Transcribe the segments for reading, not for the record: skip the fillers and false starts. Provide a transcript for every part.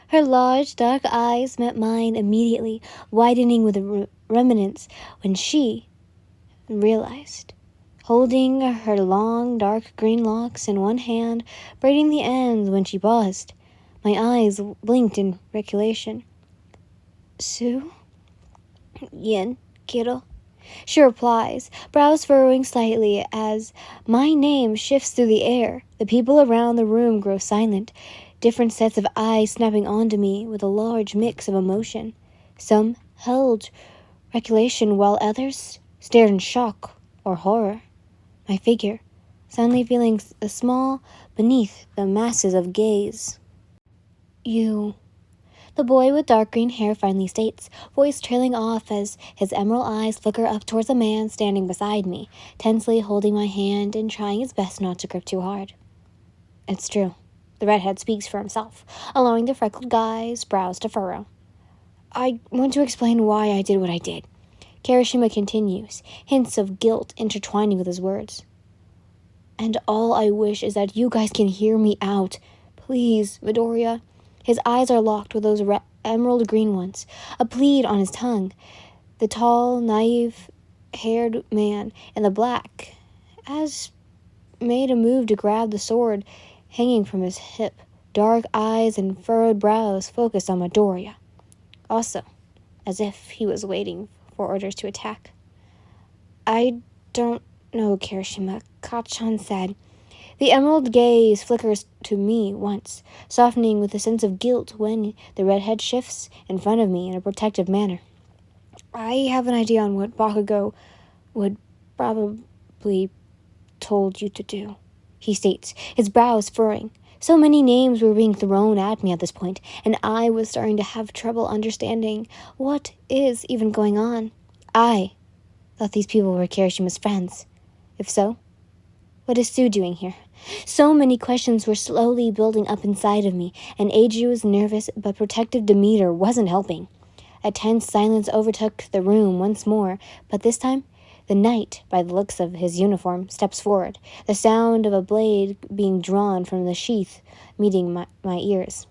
Her large, dark eyes met mine immediately, widening with remnants when she realized. Holding her long, dark green locks in one hand, braiding the ends when she paused. My eyes blinked in recollection. Sue? Yen, kiddo. She replies, brows furrowing slightly as my name shifts through the air. The people around the room grow silent, different sets of eyes snapping onto me with a large mix of emotion. Some held recollection while others stared in shock or horror. My figure, suddenly feeling small beneath the masses of gaze. You... The boy with dark green hair finally states, voice trailing off as his emerald eyes flicker up towards the man standing beside me, tensely holding my hand and trying his best not to grip too hard. It's true. The redhead speaks for himself, allowing the freckled guy's brows to furrow. I want to explain why I did what I did. Kirishima continues, hints of guilt intertwining with his words. And all I wish is that you guys can hear me out. Please, Midoriya. His eyes are locked with those emerald green ones, a plead on his tongue. The tall, naive-haired man in the black has made a move to grab the sword hanging from his hip, dark eyes and furrowed brows focused on Midoriya. Also, as if he was waiting for orders to attack. I don't know, Kirishima, Kachan said. The emerald gaze flickers to me once, softening with a sense of guilt when the redhead shifts in front of me in a protective manner. I have an idea on what Bakugo would probably told you to do, he states, his brows furrowing. So many names were being thrown at me at this point, and I was starting to have trouble understanding what is even going on. I thought these people were Kirishima's friends. If so, what is Sue doing here? So many questions were slowly building up inside of me, and Eijiro's nervous but protective demeanor wasn't helping. A tense silence overtook the room once more, but this time, the knight, by the looks of his uniform, steps forward, the sound of a blade being drawn from the sheath meeting my ears.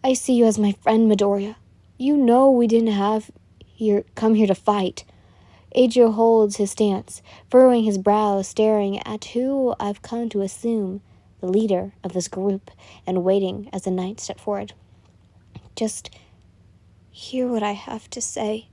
I see you as my friend, Midoriya. You know we didn't come here to fight. Eijiro holds his stance, furrowing his brows, staring at who I've come to assume the leader of this group, and waiting as the knight stepped forward. Just hear what I have to say.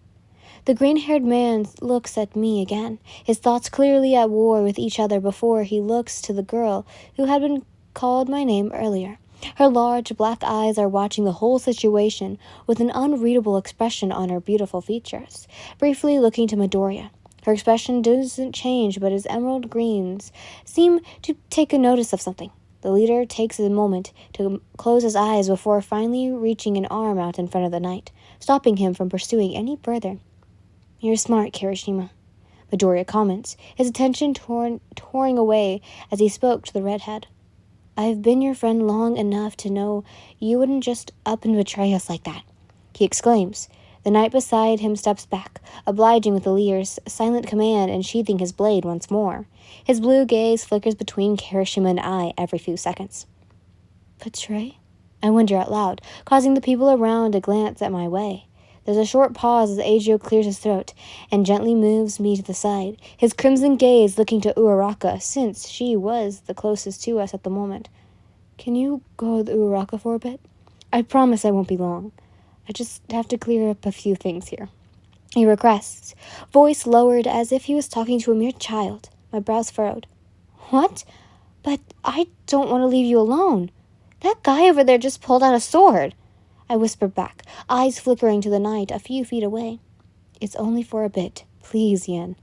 The green-haired man looks at me again, his thoughts clearly at war with each other before he looks to the girl who had been called my name earlier. Her large black eyes are watching the whole situation with an unreadable expression on her beautiful features, briefly looking to Midoriya. Her expression doesn't change, but his emerald greens seem to take a notice of something. The leader takes a moment to close his eyes before finally reaching an arm out in front of the knight, stopping him from pursuing any further. You're smart, Kirishima, Midoriya comments, his attention touring away as he spoke to the redhead. I've been your friend long enough to know you wouldn't just up and betray us like that, he exclaims. The knight beside him steps back, obliging with the leader's silent command and sheathing his blade once more. His blue gaze flickers between Kirishima and I every few seconds. Betray? I wonder out loud, causing the people around to glance at my way. There's a short pause as Eijiro clears his throat and gently moves me to the side, his crimson gaze looking to Uraraka, since she was the closest to us at the moment. Can you go with Uraraka for a bit? I promise I won't be long. I just have to clear up a few things here, he requests, voice lowered as if he was talking to a mere child. My brows furrowed. What? But I don't want to leave you alone. That guy over there just pulled out a sword. I whispered back, eyes flickering to the knight a few feet away. It's only for a bit. Please, Yen.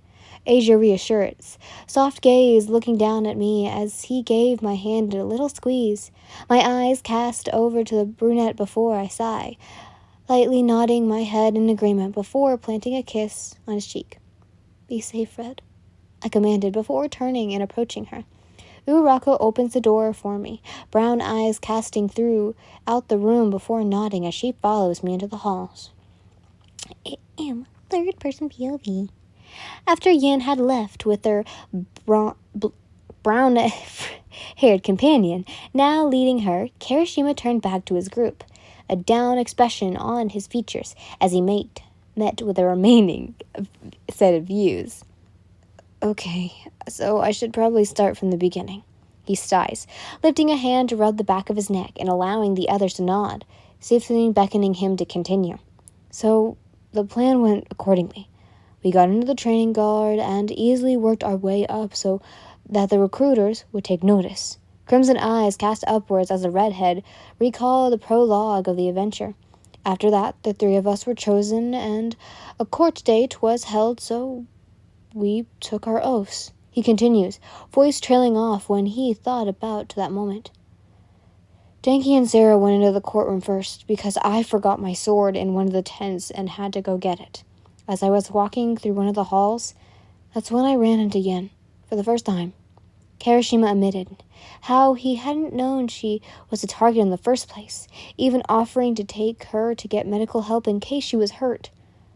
Eijiro reassures, soft gaze looking down at me as he gave my hand a little squeeze. My eyes cast over to the brunette before I sigh, lightly nodding my head in agreement before planting a kiss on his cheek. Be safe, Red, I commanded before turning and approaching her. Uraraka opens the door for me, brown eyes casting throughout the room before nodding as she follows me into the halls. I am third-person POV. After Yen had left with their brown-haired companion now leading her, Kirishima turned back to his group, a down expression on his features as he met with the remaining set of views. Okay, so I should probably start from the beginning, he sighs, lifting a hand to rub the back of his neck and allowing the others to nod, safely beckoning him to continue. So, the plan went accordingly. We got into the training guard and easily worked our way up so that the recruiters would take notice. Crimson eyes cast upwards as the redhead recalled the prologue of the adventure. After that, the three of us were chosen and a court date was held, so we took our oaths. He continues, voice trailing off when he thought about that moment. Denki and Sarah went into the courtroom first because I forgot my sword in one of the tents and had to go get it. As I was walking through one of the halls, that's when I ran into Yen for the first time. Kirishima admitted how he hadn't known she was a target in the first place, even offering to take her to get medical help in case she was hurt.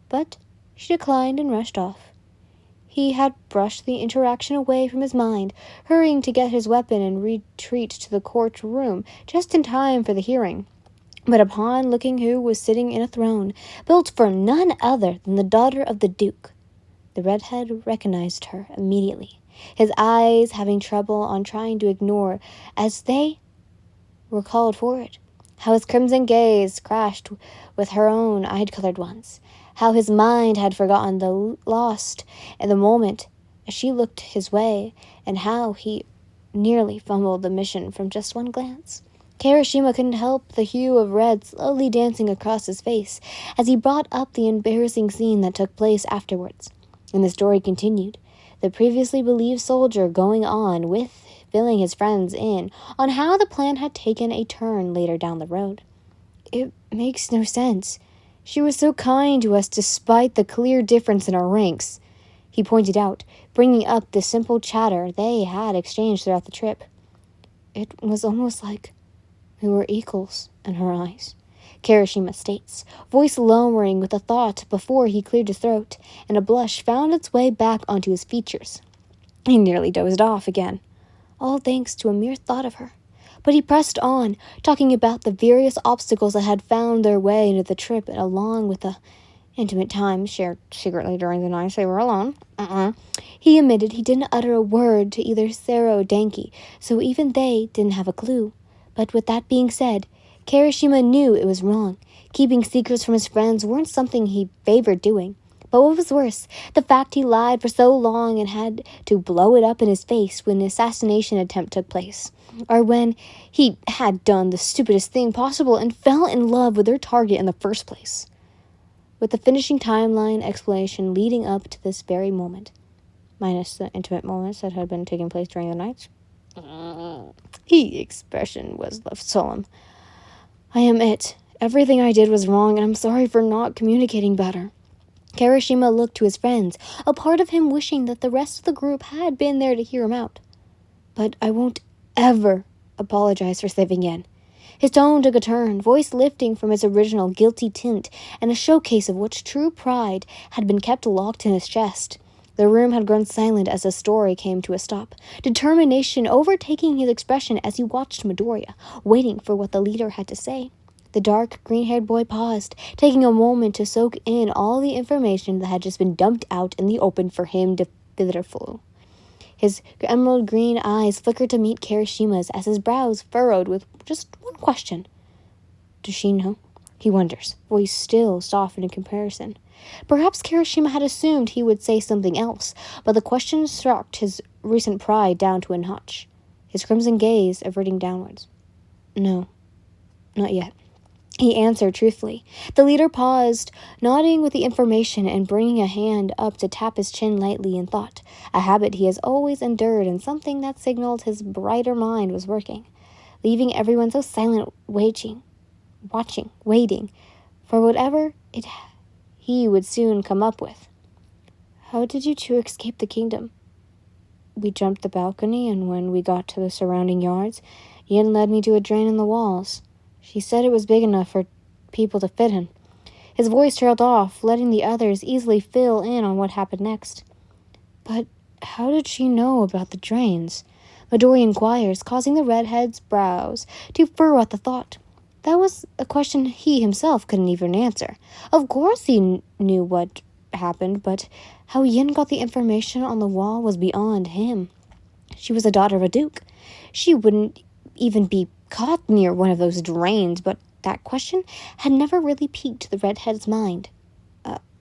But she declined and rushed off. He had brushed the interaction away from his mind, hurrying to get his weapon and retreat to the court room just in time for the hearing. But upon looking who was sitting in a throne, built for none other than the daughter of the Duke, the redhead recognized her immediately, his eyes having trouble on trying to ignore as they were called forward. How his crimson gaze crashed with her own eye-colored ones. How his mind had forgotten the lost in the moment as she looked his way, and how he nearly fumbled the mission from just one glance. Kirishima couldn't help the hue of red slowly dancing across his face as he brought up the embarrassing scene that took place afterwards. And the story continued, the previously believed soldier going on with filling his friends in on how the plan had taken a turn later down the road. It makes no sense. She was so kind to us despite the clear difference in our ranks, he pointed out, bringing up the simple chatter they had exchanged throughout the trip. It was almost like we were equals in her eyes, Kirishima states, voice lowering with a thought before he cleared his throat, and a blush found its way back onto his features. He nearly dozed off again, all thanks to a mere thought of her. But he pressed on, talking about the various obstacles that had found their way into the trip, and along with the intimate time shared secretly during the nights they were alone. He admitted he didn't utter a word to either Sarah or Denki, so even they didn't have a clue. But with that being said, Kirishima knew it was wrong. Keeping secrets from his friends weren't something he favored doing. But what was worse, the fact he lied for so long and had to blow it up in his face when the assassination attempt took place, or when he had done the stupidest thing possible and fell in love with their target in the first place. With the finishing timeline explanation leading up to this very moment, minus the intimate moments that had been taking place during the nights, the expression was left solemn. I am it. Everything I did was wrong, and I'm sorry for not communicating better. Kirishima looked to his friends, a part of him wishing that the rest of the group had been there to hear him out. But I won't ever apologize for saving Yen. His tone took a turn, voice lifting from its original guilty tint, and a showcase of which true pride had been kept locked in his chest. The room had grown silent as the story came to a stop, determination overtaking his expression as he watched Midoriya, waiting for what the leader had to say. The dark, green-haired boy paused, taking a moment to soak in all the information that had just been dumped out in the open for him to filter through. His emerald green eyes flickered to meet Kirishima's as his brows furrowed with just one question. Does she know? He wonders, voice still softened in comparison. Perhaps Kirishima had assumed he would say something else, but the question struck his recent pride down to a notch, his crimson gaze averting downwards. No, not yet. He answered truthfully. The leader paused, nodding with the information and bringing a hand up to tap his chin lightly in thought, a habit he has always endured and something that signaled his brighter mind was working, leaving everyone so silent, waiting for whatever he would soon come up with. How did you two escape the kingdom? We jumped the balcony, and when we got to the surrounding yards, Yin led me to a drain in the walls. She said it was big enough for people to fit in. His voice trailed off, letting the others easily fill in on what happened next. But how did she know about the drains? Midori inquires, causing the redhead's brows to furrow at the thought. That was a question he himself couldn't even answer. Of course he knew what happened, but how Yin got the information on the wall was beyond him. She was the daughter of a duke. She wouldn't even be caught near one of those drains, but that question had never really piqued the redhead's mind.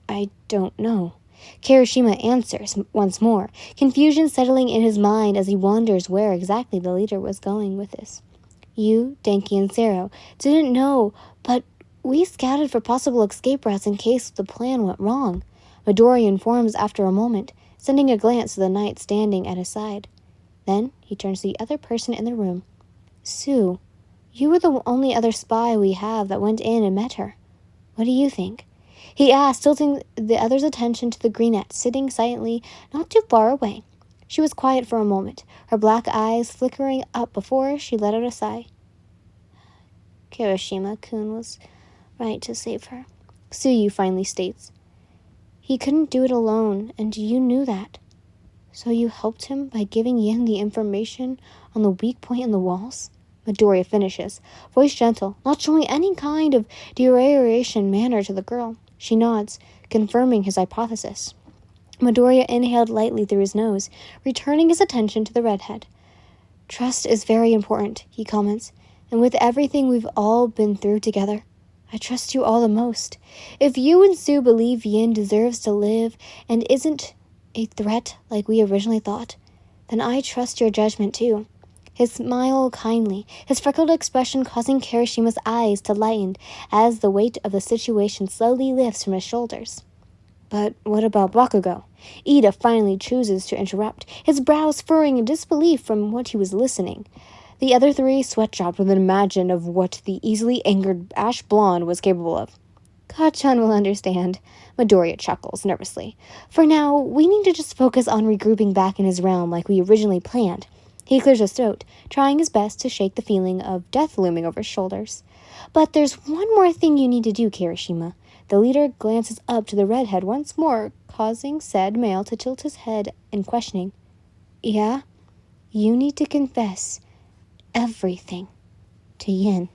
I don't know. Kirishima answers once more, confusion settling in his mind as he wonders where exactly the leader was going with this. You, Denki, and Sero didn't know, but we scouted for possible escape routes in case the plan went wrong. Midori informs after a moment, sending a glance to the knight standing at his side. Then he turns to the other person in the room. Sue, you were the only other spy we have that went in and met her. What do you think? He asked, tilting the other's attention to the greenette, sitting silently not too far away. She was quiet for a moment, her black eyes flickering up before she let out a sigh. Kirishima-kun was right to save her, Suyu finally states. He couldn't do it alone, and you knew that. So you helped him by giving Yin the information on the weak point in the walls? Midoriya finishes, voice gentle, not showing any kind of deterioration manner to the girl. She nods, confirming his hypothesis. Midoriya inhaled lightly through his nose, returning his attention to the redhead. Trust is very important, he comments, and with everything we've all been through together, I trust you all the most. If you and Sue believe Yin deserves to live and isn't a threat like we originally thought, then I trust your judgment too. His smile kindly, his freckled expression causing Kirishima's eyes to lighten as the weight of the situation slowly lifts from his shoulders. But what about Bakugo? Ida finally chooses to interrupt, his brows furrowing in disbelief from what he was listening. The other three sweat-dropped with an imagine of what the easily angered ash blonde was capable of. Kachan will understand. Midoriya chuckles nervously. For now, we need to just focus on regrouping back in his realm like we originally planned. He clears his throat, trying his best to shake the feeling of death looming over his shoulders. But there's one more thing you need to do, Kirishima. The leader glances up to the redhead once more, causing said male to tilt his head in questioning. Yeah? You need to confess everything to Yin.